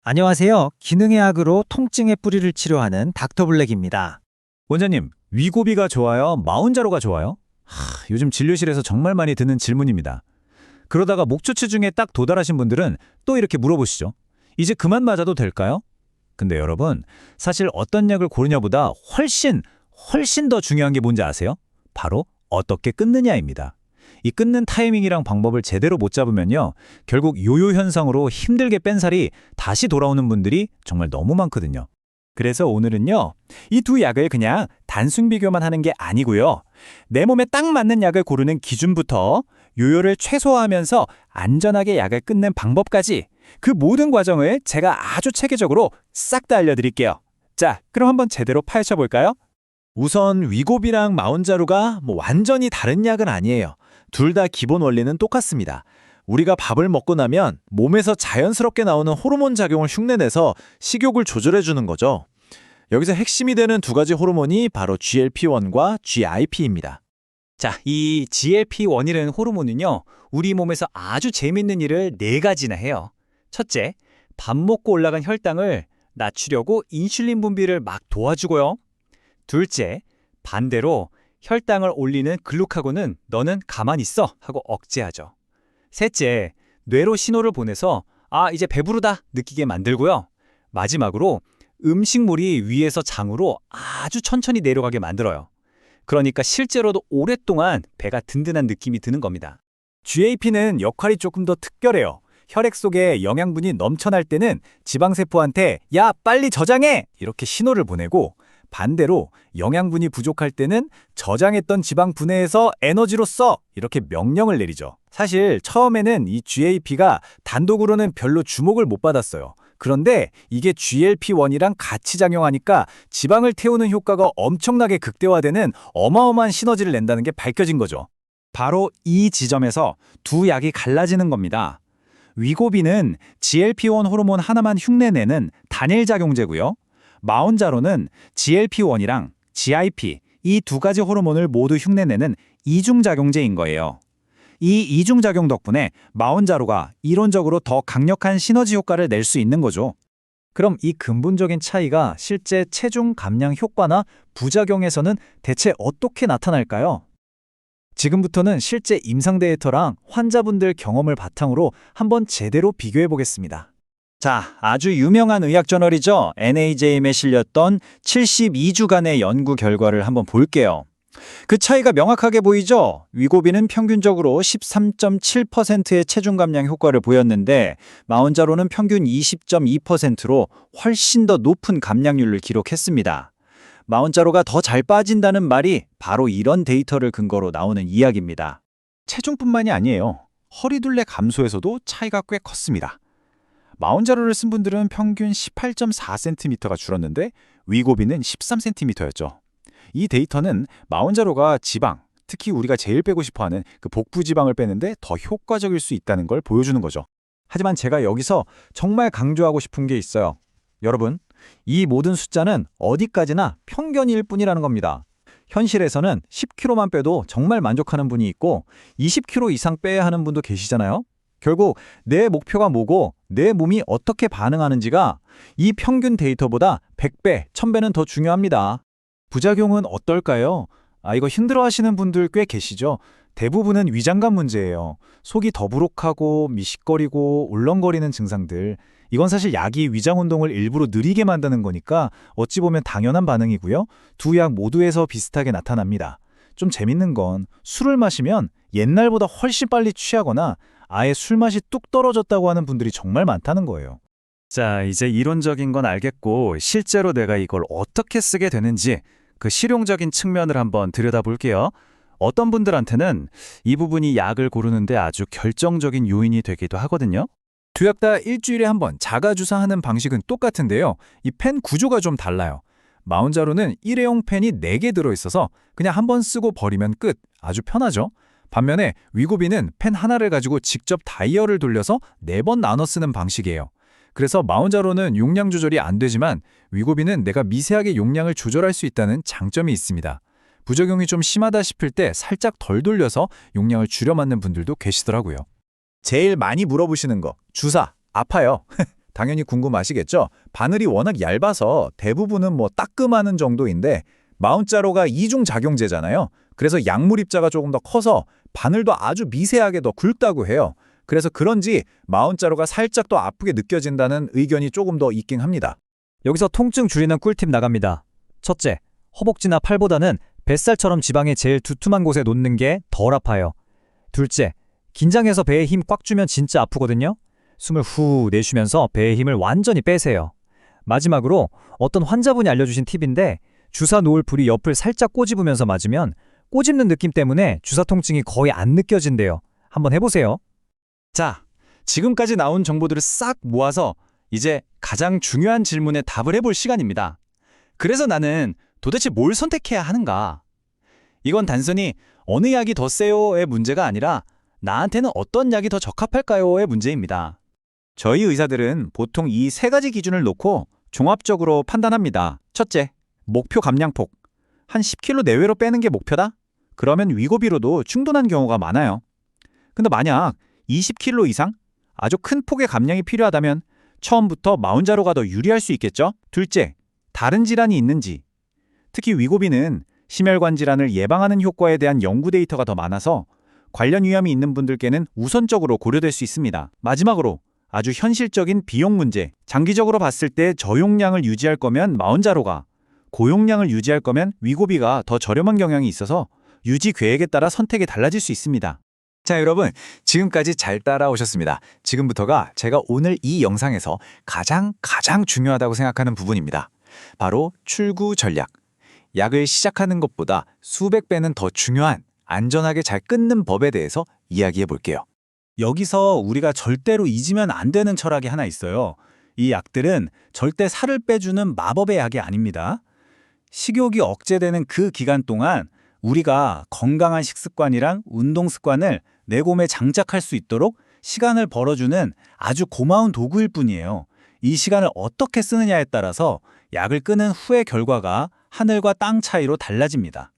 안녕하세요. 기능의 약으로 통증의 뿌리를 치료하는 닥터블랙입니다. 원장님, 위고비가 좋아요? 마운자로가 좋아요? 요즘 진료실에서 정말 많이 듣는 질문입니다. 그러다가 목초치 중에 딱 도달하신 분들은 또 이렇게 물어보시죠. 이제 그만 맞아도 될까요? 근데 여러분, 사실 어떤 약을 고르냐보다 훨씬 더 중요한 게 뭔지 아세요? 바로 어떻게 끊느냐입니다. 이 끊는 타이밍이랑 방법을 제대로 못 잡으면요, 결국 요요 현상으로 힘들게 뺀 살이 다시 돌아오는 분들이 정말 너무 많거든요. 그래서 오늘은요, 이 두 약을 그냥 단순 비교만 하는 게 아니고요, 내 몸에 딱 맞는 약을 고르는 기준부터 요요를 최소화하면서 안전하게 약을 끊는 방법까지 그 모든 과정을 제가 아주 체계적으로 싹 다 알려드릴게요. 자, 그럼 한번 제대로 파헤쳐 볼까요? 우선 위고비랑 마운자루가 완전히 다른 약은 아니에요. 둘 다 기본 원리는 똑같습니다. 우리가 밥을 먹고 나면 몸에서 자연스럽게 나오는 호르몬 작용을 흉내내서 식욕을 조절해주는 거죠. 여기서 핵심이 되는 두 가지 호르몬이 바로 GLP-1과 GIP입니다. 자, 이 GLP-1이라는 호르몬은요, 우리 몸에서 아주 재밌는 일을 네 가지나 해요. 첫째, 밥 먹고 올라간 혈당을 낮추려고 인슐린 분비를 막 도와주고요. 둘째, 반대로 혈당을 올리는 글루카곤은 너는 가만히 있어 하고 억제하죠. 셋째, 뇌로 신호를 보내서 이제 배부르다 느끼게 만들고요. 마지막으로 음식물이 위에서 장으로 아주 천천히 내려가게 만들어요. 그러니까 실제로도 오랫동안 배가 든든한 느낌이 드는 겁니다. GAP는 역할이 조금 더 특별해요. 혈액 속에 영양분이 넘쳐날 때는 지방세포한테 야, 빨리 저장해! 이렇게 신호를 보내고, 반대로 영양분이 부족할 때는 저장했던 지방 분해해서 에너지로 써! 이렇게 명령을 내리죠. 사실 처음에는 이 GAP가 단독으로는 별로 주목을 못 받았어요. 그런데 이게 GLP-1이랑 같이 작용하니까 지방을 태우는 효과가 엄청나게 극대화되는 어마어마한 시너지를 낸다는 게 밝혀진 거죠. 바로 이 지점에서 두 약이 갈라지는 겁니다. 위고비는 GLP-1 호르몬 하나만 흉내내는 단일 작용제고요. 마운자로는 GLP-1이랑 GIP, 이 두 가지 호르몬을 모두 흉내내는 이중작용제인 거예요. 이 이중작용 덕분에 마운자로가 이론적으로 더 강력한 시너지 효과를 낼 수 있는 거죠. 그럼 이 근본적인 차이가 실제 체중 감량 효과나 부작용에서는 대체 어떻게 나타날까요? 지금부터는 실제 임상 데이터랑 환자분들 경험을 바탕으로 한번 제대로 비교해 보겠습니다. 자, 아주 유명한 의학 저널이죠. NAJM에 실렸던 72주간의 연구 결과를 한번 볼게요. 그 차이가 명확하게 보이죠? 위고비는 평균적으로 13.7%의 체중 감량 효과를 보였는데 마운자로는 평균 20.2%로 훨씬 더 높은 감량률을 기록했습니다. 마운자로가 더 잘 빠진다는 말이 바로 이런 데이터를 근거로 나오는 이야기입니다. 체중뿐만이 아니에요. 허리둘레 감소에서도 차이가 꽤 컸습니다. 마운자로를 쓴 분들은 평균 18.4cm가 줄었는데 위고비는 13cm였죠. 이 데이터는 마운자로가 지방, 특히 우리가 제일 빼고 싶어하는 그 복부 지방을 빼는데 더 효과적일 수 있다는 걸 보여주는 거죠. 하지만 제가 여기서 정말 강조하고 싶은 게 있어요. 여러분, 이 모든 숫자는 어디까지나 편견일 뿐이라는 겁니다. 현실에서는 10kg만 빼도 정말 만족하는 분이 있고 20kg 이상 빼야 하는 분도 계시잖아요. 결국 내 목표가 뭐고 내 몸이 어떻게 반응하는지가 이 평균 데이터보다 100배, 1000배는 더 중요합니다. 부작용은 어떨까요? 이거 힘들어하시는 분들 꽤 계시죠? 대부분은 위장관 문제예요. 속이 더부룩하고 미식거리고 울렁거리는 증상들. 이건 사실 약이 위장 운동을 일부러 느리게 만드는 거니까 어찌 보면 당연한 반응이고요. 두 약 모두에서 비슷하게 나타납니다. 좀 재밌는 건 술을 마시면 옛날보다 훨씬 빨리 취하거나 아예 술맛이 뚝 떨어졌다고 하는 분들이 정말 많다는 거예요. 자, 이제 이론적인 건 알겠고 실제로 내가 이걸 어떻게 쓰게 되는지 그 실용적인 측면을 한번 들여다볼게요. 어떤 분들한테는 이 부분이 약을 고르는데 아주 결정적인 요인이 되기도 하거든요. 두 약 다 일주일에 한 번 자가 주사하는 방식은 똑같은데요. 이 펜 구조가 좀 달라요. 마운자로는 일회용 펜이 4개 들어있어서 그냥 한 번 쓰고 버리면 끝. 아주 편하죠. 반면에 위고비는 펜 하나를 가지고 직접 다이얼을 돌려서 4번 나눠 쓰는 방식이에요. 그래서 마운자로는 용량 조절이 안 되지만 위고비는 내가 미세하게 용량을 조절할 수 있다는 장점이 있습니다. 부작용이 좀 심하다 싶을 때 살짝 덜 돌려서 용량을 줄여 맞는 분들도 계시더라고요. 제일 많이 물어보시는 거, 주사, 아파요? 당연히 궁금하시겠죠? 바늘이 워낙 얇아서 대부분은 뭐 따끔하는 정도인데 마운트자로가 이중 작용제잖아요. 그래서 약물 입자가 조금 더 커서 바늘도 아주 미세하게 더 굵다고 해요. 그래서 그런지 마운트자로가 살짝 더 아프게 느껴진다는 의견이 조금 더 있긴 합니다. 여기서 통증 줄이는 꿀팁 나갑니다. 첫째, 허벅지나 팔보다는 뱃살처럼 지방이 제일 두툼한 곳에 놓는 게 덜 아파요. 둘째, 긴장해서 배에 힘 꽉 주면 진짜 아프거든요. 숨을 후 내쉬면서 배에 힘을 완전히 빼세요. 마지막으로 어떤 환자분이 알려주신 팁인데 주사 놓을 부리 옆을 살짝 꼬집으면서 맞으면 꼬집는 느낌 때문에 주사 통증이 거의 안 느껴진대요. 한번 해보세요. 자, 지금까지 나온 정보들을 싹 모아서 이제 가장 중요한 질문에 답을 해볼 시간입니다. 그래서 나는 도대체 뭘 선택해야 하는가? 이건 단순히 어느 약이 더 세요의 문제가 아니라 나한테는 어떤 약이 더 적합할까요의 문제입니다. 저희 의사들은 보통 이 3가지 기준을 놓고 종합적으로 판단합니다. 첫째, 목표 감량폭. 한 10kg 내외로 빼는 게 목표다? 그러면 위고비로도 충분한 경우가 많아요. 근데 만약 20kg 이상? 아주 큰 폭의 감량이 필요하다면 처음부터 마운자로가 더 유리할 수 있겠죠? 둘째, 다른 질환이 있는지. 특히 위고비는 심혈관 질환을 예방하는 효과에 대한 연구 데이터가 더 많아서 관련 위험이 있는 분들께는 우선적으로 고려될 수 있습니다. 마지막으로 아주 현실적인 비용 문제. 장기적으로 봤을 때 저용량을 유지할 거면 마운자로가, 고용량을 유지할 거면 위고비가 더 저렴한 경향이 있어서 유지 계획에 따라 선택이 달라질 수 있습니다. 자, 여러분, 지금까지 잘 따라오셨습니다. 지금부터가 제가 오늘 이 영상에서 가장 중요하다고 생각하는 부분입니다. 바로 출구 전략. 약을 시작하는 것보다 수백 배는 더 중요한 안전하게 잘 끊는 법에 대해서 이야기해 볼게요. 여기서 우리가 절대로 잊으면 안 되는 철학이 하나 있어요. 이 약들은 절대 살을 빼주는 마법의 약이 아닙니다. 식욕이 억제되는 그 기간 동안 우리가 건강한 식습관이랑 운동 습관을 내 몸에 장착할 수 있도록 시간을 벌어주는 아주 고마운 도구일 뿐이에요. 이 시간을 어떻게 쓰느냐에 따라서 약을 끊은 후의 결과가 하늘과 땅 차이로 달라집니다.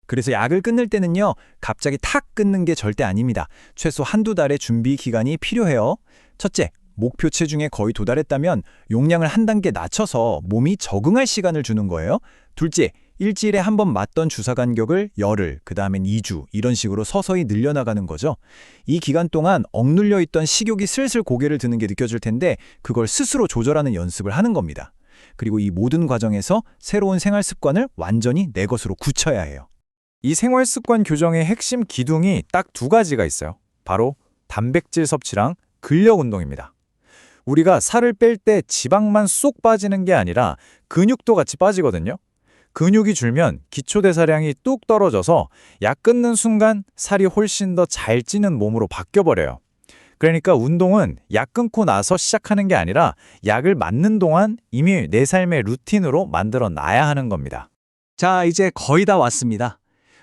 그래서 약을 끊을 때는요, 갑자기 탁 끊는 게 절대 아닙니다. 최소 한두 달의 준비 기간이 필요해요. 첫째, 목표 체중에 거의 도달했다면 용량을 한 단계 낮춰서 몸이 적응할 시간을 주는 거예요. 둘째, 일주일에 한 번 맞던 주사 간격을 열흘, 그 다음엔 2주 이런 식으로 서서히 늘려나가는 거죠. 이 기간 동안 억눌려 있던 식욕이 슬슬 고개를 드는 게 느껴질 텐데 그걸 스스로 조절하는 연습을 하는 겁니다. 그리고 이 모든 과정에서 새로운 생활 습관을 완전히 내 것으로 굳혀야 해요. 이 생활 습관 교정의 핵심 기둥이 딱 2가지가 있어요. 바로 단백질 섭취랑 근력 운동입니다. 우리가 살을 뺄 때 지방만 쏙 빠지는 게 아니라 근육도 같이 빠지거든요. 근육이 줄면 기초대사량이 뚝 떨어져서 약 끊는 순간 살이 훨씬 더 잘 찌는 몸으로 바뀌어버려요. 그러니까 운동은 약 끊고 나서 시작하는 게 아니라 약을 맞는 동안 이미 내 삶의 루틴으로 만들어 놔야 하는 겁니다. 자, 이제 거의 다 왔습니다.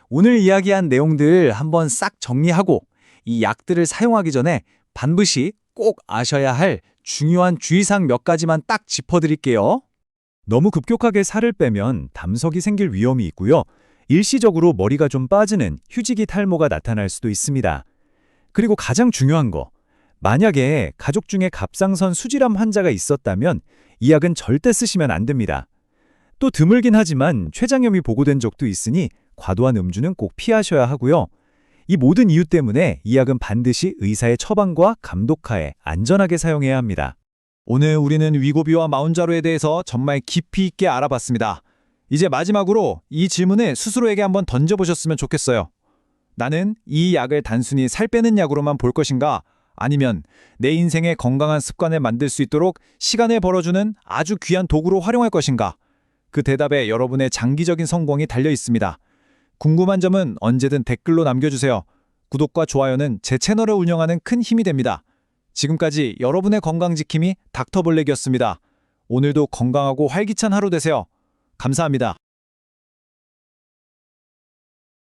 오늘 이야기한 내용들 한번 싹 정리하고 이 약들을 사용하기 전에 반드시 꼭 아셔야 할 중요한 주의사항 몇 가지만 딱 짚어드릴게요. 너무 급격하게 살을 빼면 담석이 생길 위험이 있고요. 일시적으로 머리가 좀 빠지는 휴지기 탈모가 나타날 수도 있습니다. 그리고 가장 중요한 거, 만약에 가족 중에 갑상선 수질암 환자가 있었다면 이 약은 절대 쓰시면 안 됩니다. 또 드물긴 하지만 췌장염이 보고된 적도 있으니 과도한 음주는 꼭 피하셔야 하고요. 이 모든 이유 때문에 이 약은 반드시 의사의 처방과 감독하에 안전하게 사용해야 합니다. 오늘 우리는 위고비와 마운자로에 대해서 정말 깊이 있게 알아봤습니다. 이제 마지막으로 이 질문을 스스로에게 한번 던져보셨으면 좋겠어요. 나는 이 약을 단순히 살 빼는 약으로만 볼 것인가? 아니면 내 인생에 건강한 습관을 만들 수 있도록 시간을 벌어주는 아주 귀한 도구로 활용할 것인가? 그 대답에 여러분의 장기적인 성공이 달려 있습니다. 궁금한 점은 언제든 댓글로 남겨주세요. 구독과 좋아요는 제 채널을 운영하는 큰 힘이 됩니다. 지금까지 여러분의 건강지킴이 닥터블랙이었습니다. 오늘도 건강하고 활기찬 하루 되세요. 감사합니다.